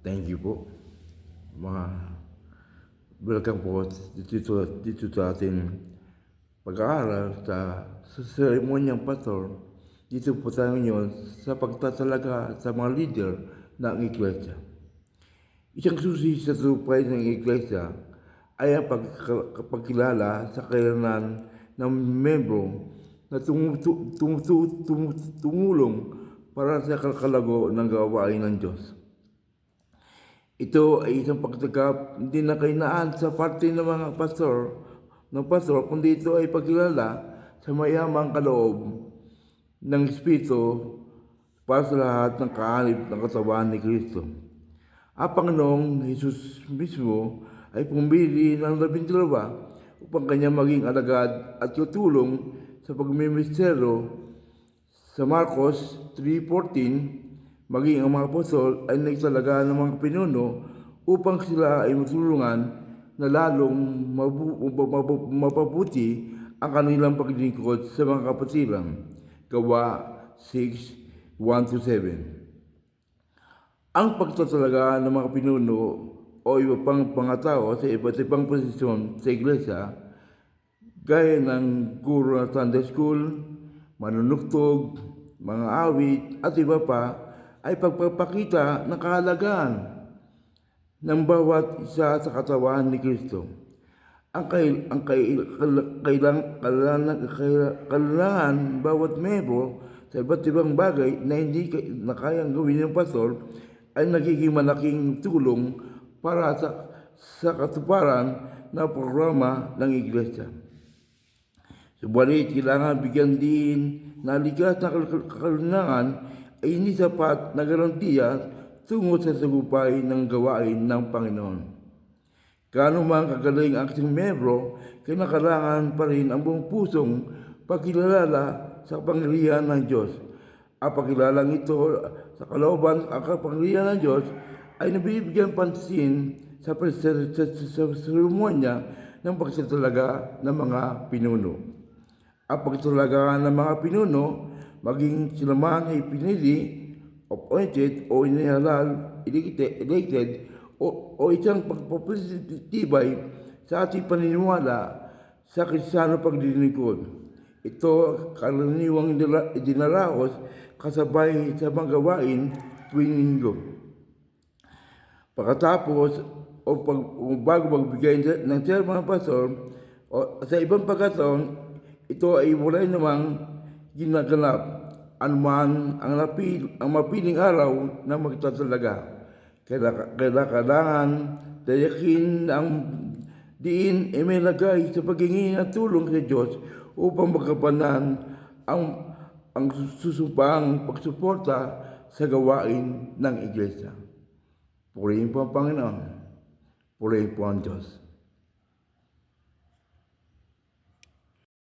Thank you po. Mga welcome po dito sa ating pag-aaral sa seremonyang pastor. Dito po tayo ngayon sa pagtatalaga sa mga leader ng iglesia. Isang susi sa tupay ng iglesia ay ang pagkilala sa kailangan ng membro na tumulong para sa kalago ng gawain ng Diyos. Ito ay isang pagtagap hindi na kainaan sa parte ng mga pastor, kundi ito ay pagkilala sa mayamang kaloob ng Espiritu para sa lahat ng kaanib ng katawan ni Kristo. Ang Panginoong Jesus mismo ay pumili ng 12 upang kanya maging alagad at tutulong sa pagmimisteryo. Sa Marcos 3:14, maging ang mga apostol ay nagsalaga ng mga pinuno upang sila ay matulungan na lalong mapabuti ang kanilang paglilingkod sa mga kapatiran. Gawa 6:1-7. Ang pagtatalaga ng mga pinuno o iba pang pangatao sa iba't ibang posisyon sa iglesia, gaya ng guro ng Sunday School, manunugtog, mga awit at iba pa, ay pagpapakita ng kahalagaan ng bawat isa sa katawan ni Kristo. Ang kailangan bawat membro sa iba't ibang bagay na hindi na kayang gawin ng pastor ay nagiging malaking tulong para sa katuparan ng programa ng iglesia. Subalit, kailangan bigyan din na likas na kalinangan ay hindi sapat na garantiya tungo sa sagupay ng gawain ng Panginoon. Kano man kagaling ang isang membro, kailangan pa rin ang buong pusong pagkilala sa kapangyarihan ng Diyos. Ang pagkilalang ito sa kalooban ang kapangyarihan ng Diyos ay nabibigyan pansin sa seremonya ng pagtatalaga ng mga pinuno. Ang pagtatalaga ng mga pinuno, maging sila man ay pinili, appointed o inihalal, elected o isang pagpapasitibay sa ating paniniwala sa Kristiyanong paglilingkod. Ito karaniwang dinaraos kasabay sa mga gawain tuwing linggo. Pagkatapos bago magbigay ng sermon ng pastor o sa ibang pagkataon, ito ay wala namang ginaganap anuman ang mapiling araw na magtatalaga. Kailangan tayakin ang diin ay may lagay sa paghingi ng tulong sa Diyos upang magampanan ang susupang pagsuporta sa gawain ng iglesia. Purihin po ang Panginoon. Purihin po ang Diyos.